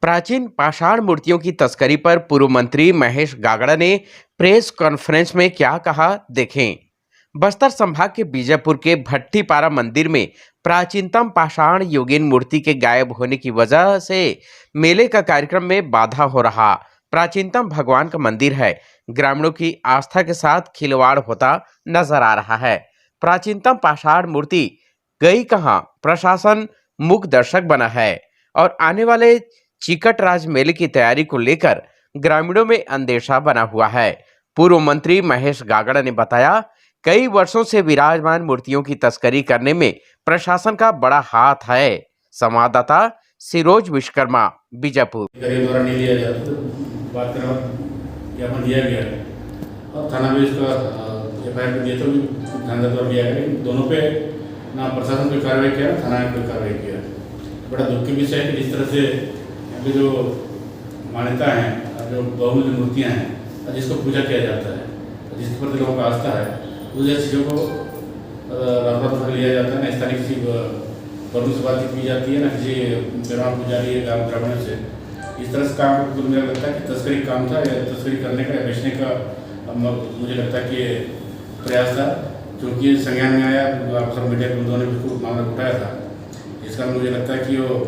प्राचीन पाषाण मूर्तियों की तस्करी पर पूर्व मंत्री महेश गागड़ा ने प्रेस कॉन्फ्रेंस में क्या कहा, देखें। बस्तर संभाग के बीजापुर के भट्टीपारा मंदिर में प्राचीनतम पाषाण योगिन मूर्ति के गायब होने की वजह से मेले का कार्यक्रम में बाधा हो रहा। प्राचीनतम भगवान का मंदिर है, ग्रामीणों की आस्था के साथ खिलवाड़ होता नजर आ रहा है। प्राचीनतम पाषाण मूर्ति गई कहां, प्रशासन मूक दर्शक बना है और आने वाले चिकट राज मेले की तैयारी को लेकर ग्रामीणों में अंदेशा बना हुआ है। पूर्व मंत्री महेश गागड़ा ने बताया, कई वर्षों से विराजमान मूर्तियों की तस्करी करने में प्रशासन का बड़ा हाथ है। संवाददाता सिरोज विश्वकर्मा, बीजापुर। द्वारा नहीं लिया जाता तो बात करना ज्ञापन दिया गया और थाना में इसका एफआईआर दिया तो ध्यान द्वारा दिया गया। दोनों पे ना प्रशासन कोई कार्रवाई किया ना थाना ने कोई कार्रवाई किया। बड़ा दुख की विषय है कि जिस तरह से यहाँ पे जो मान्यता है, जो बहुमूल्य मूर्तियाँ हैं, जिसको पूजा किया जाता है, जिसके प्रति लोगों का आस्था है, उस जैसी चीज़ों को रात लिया जाता है। ना स्थानीय किसी वर्गों से बातचीत की जाती है, ना किसी निर्माण पुजारी गाँव ग्रामीणों से। इस तरह से काम कुल मुझे लगता है कि तस्करी काम था, या तस्करी करने का या बेचने का मुझे लगता है कि प्रयास था। क्योंकि संज्ञान में आया, अफसर मीडिया के बंधुओं ने बिल्कुल मामला उठाया था। इस कारण मुझे लगता है कि वो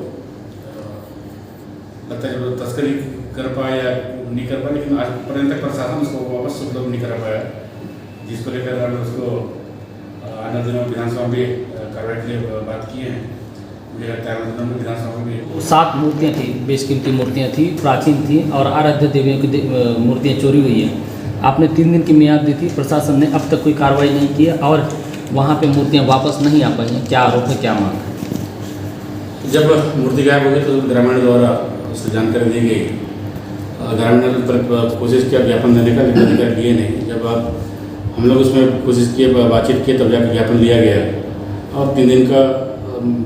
लगता है जो तस्करी कर पाया या नहीं कर पाया, लेकिन आज पर्यंत तक प्रशासन उसको वापस उपलब्ध नहीं कर पाया, जिसको लेकर हमने उसको आने दिनों में विधानसभा में कार्रवाई के लिए बात किए हैं। मुझे लगता है आने दिनों में विधानसभा में 7 मूर्तियाँ थी, बेशकीमती मूर्तियाँ थी, प्राचीन थी और आराध्य देवियों की मूर्तियाँ चोरी हुई हैं। आपने 3 दिन की मियाद दी थी, प्रशासन ने अब तक कोई कार्रवाई नहीं की है और वहाँ पे मूर्तियाँ वापस नहीं आ पाई हैं। क्या आरोप है, क्या मांग है? जब मूर्ति गायब हो गई तो ग्रामीण द्वारा उससे जानकारी दी गई। ग्रामीण ने पर कोशिश किया ज्ञापन देने का, लेकिन अधिकार दिए नहीं। जब हम लोग उसमें कोशिश किए, बातचीत किए, तब जाकर ज्ञापन लिया गया और 3 दिन का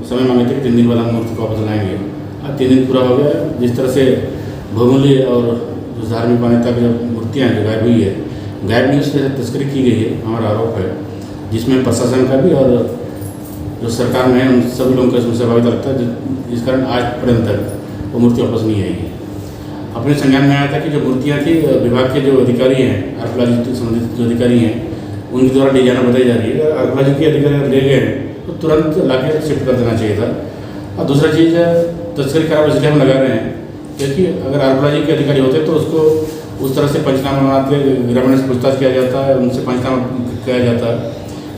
समय मांगे थे कि 3 दिन बाद हम मूर्ति को वापस लाएंगे। अब 3 दिन पूरा हो गया। जिस तरह से बहुमूल्य और जो धार्मिक मान्यता की जो मूर्तियाँ जो गायब हुई है, गायब नहीं, उससे तस्करी की गई है, हमारा आरोप है, जिसमें प्रशासन का भी और जो सरकार में है उन सभी लोगों का इसमें सहभागिता लगता है, जिस कारण आज पर्यंत तक वो मूर्ति वापस नहीं आएगी। अपने संज्ञान में आया था कि जो मूर्तियाँ थी, विभाग के जो अधिकारी हैं, आर्कियोलॉजी से संबंधित जो अधिकारी हैं, उनके द्वारा ले जाना बताई जा रही है। आर्कियोलॉजी के अधिकारी ले गए तो तुरंत लाके शिफ्ट कर देना चाहिए था। और दूसरा चीज़, तस्करी खराब इसलिए हम लगा रहे हैं क्योंकि अगर आर्कियोलॉजी के अधिकारी होते तो उसको उस तरह से पंचनामा बनाते, ग्रामीण से पूछताछ किया जाता है, उनसे पंचनामा किया जाता है,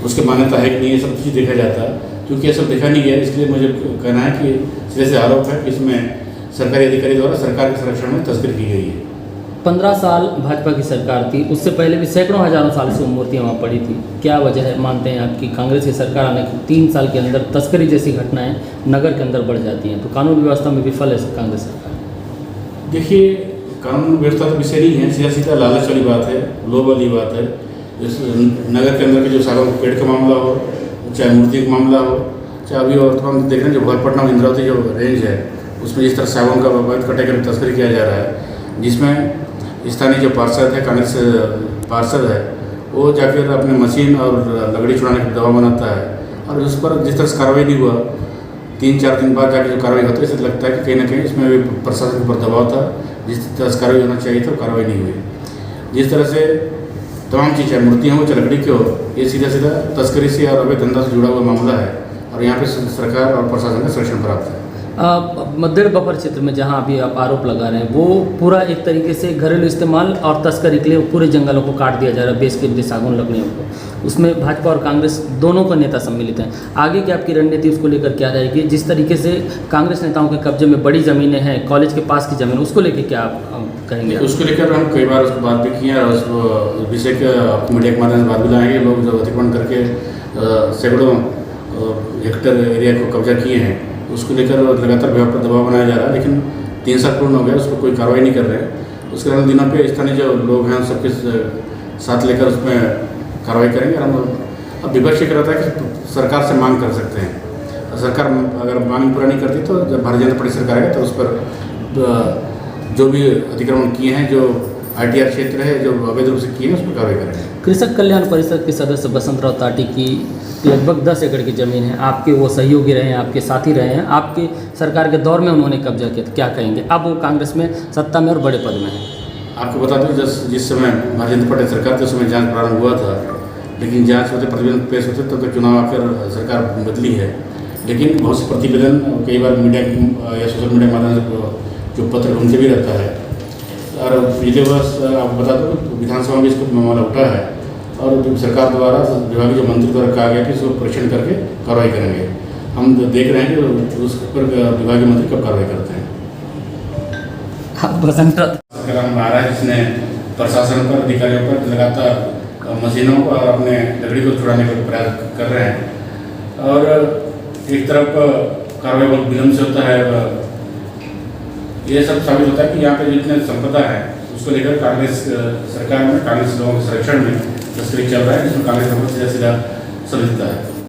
उसकी मान्यता है कि नहीं, ये सब चीज़ देखा जाता है। क्योंकि ये सब देखा नहीं गया, इसलिए मुझे कहना है कि सिरे से आरोप है कि इसमें सरकारी अधिकारी द्वारा सरकार के संरक्षण में तस्करी की गई है। 15 साल भाजपा की सरकार थी, उससे पहले भी सैकड़ों हजारों साल से मूर्तियाँ वहाँ पड़ी थी। क्या वजह है, मानते हैं आप, कि कांग्रेस की सरकार आने के 3 साल के अंदर तस्करी जैसी घटनाएं नगर के अंदर बढ़ जाती हैं, तो कानून व्यवस्था में विफल है कांग्रेस सरकार? देखिए, कानून व्यवस्था तो विषय नहीं है, सीधा सीधा लालच वाली बात है, लोभ वाली बात है। इस नगर के अंदर के जो सालों पेड़ का मामला हो, चाहे मूर्ति का मामला हो, चाहे अभी वर्तमान देख रहे हैं जो भोरपटना में इंद्रावती जो रेंज है, उसमें जिस तरह सागौन का अवैध कटाई कर तस्करी किया जा रहा है, जिसमें स्थानीय जो पार्षद है, कांग्रेस पार्षद है, वो जाकर अपने मशीन और लकड़ी छुड़ाने की दवा बनाता है और उस पर जिस तरह से कार्रवाई नहीं हुआ, 3-4 दिन बाद जाकर जो कार्रवाई होती है, इससे लगता है कि कहीं ना कहीं इसमें भी प्रशासन के ऊपर दबाव था। जिस तरह से कार्रवाई होना चाहिए था, कार्रवाई नहीं हुई। जिस तरह से तमाम चीज़, चाहे मूर्तियाँ हो, चाहे लकड़ी की हो, ये सीधा सीधा तस्करी से और अवैध धंधा से जुड़ा हुआ मामला है और यहाँ पे सरकार और प्रशासन का संरक्षण प्राप्त है। मध्य बफर क्षेत्र में जहां अभी आप आरोप लगा रहे हैं, वो पूरा एक तरीके से घरेलू इस्तेमाल और तस्करी के लिए पूरे जंगलों को काट दिया जा रहा है, बेशकीमती सागौन लकड़ियों को। उसमें भाजपा और कांग्रेस दोनों का नेता सम्मिलित हैं। आगे की आपकी रणनीति उसको लेकर क्या रहेगी? जिस तरीके से कांग्रेस नेताओं के कब्जे में बड़ी ज़मीनें हैं, कॉलेज के पास की ज़मीन, उसको लेकर क्या आप कहेंगे? उसको लेकर हम कई बार उसको बात भी की है और उस विषय के मीडिया के माध्यम से बात भी लाएंगे। लोग जो अतिक्रमण करके सैकड़ों हेक्टेयर एरिया को कब्जा किए हैं, उसको लेकर लगातार विभाग पर दबाव बनाया जा रहा है, लेकिन 3 साल पूर्ण हो गया, उस पर कोई कार्रवाई नहीं कर रहे हैं। उसके अगले दिनों पे स्थानीय जो लोग हैं सबके साथ लेकर उसमें कार्रवाई करेंगे। हम अब विपक्ष ये कहता है कि सरकार से मांग कर सकते हैं, सरकार अगर मांग पूरा नहीं करती तो जब भारतीय जनता पार्टी सरकार आएगी तो उस पर जो भी अतिक्रमण किए हैं, जो ITR क्षेत्र है जो अवैध रूप से किए हैं उस पर कार्रवाई करेंगे। कृषक कल्याण परिषद के सदस्य बसंतराव ताटी की लगभग 10 एकड़ की ज़मीन है, आपके वो सहयोगी रहे हैं, आपके साथी रहे हैं, आपके सरकार के दौर में उन्होंने कब्जा किया, क्या कहेंगे? अब वो कांग्रेस में सत्ता में और बड़े पद में हैं। आपको बता दूं जिस समय भारतीय जनता पार्टी सरकार के समय जांच प्रारंभ हुआ था, लेकिन जांच होते प्रतिवेदन पेश होते तब तक चुनाव आकर सरकार बदली है। लेकिन बहुत से प्रतिवेदन कई बार मीडिया या सोशल मीडिया के माध्यम से जो पत्र उनसे भी रहता है। और पिछले वर्ष आपको बता दूँ विधानसभा में इसको मामला उठा है और सरकार द्वारा विभागीय जो मंत्री द्वारा कहा गया कि इसको परीक्षण करके कार्रवाई करेंगे। हम देख रहे हैं कि उस पर विभागीय मंत्री कब कार्रवाई करते हैं। कार्यक्रम आ रहा है जिसने प्रशासन पर, अधिकारियों पर लगातार मशीनों को और अपने लकड़ी को छुड़ाने का प्रयास कर रहे हैं और एक तरफ कार्रवाई बहुत विलम्ब से होता है। ये सब साबित होता है कि यहाँ पे जितने संपदा है उसको लेकर कांग्रेस सरकार में, कांग्रेस लोगों के संरक्षण में तस्करी चल रहा है, जिसमें कांग्रेस का सीधा सीधा संलिप्तता है।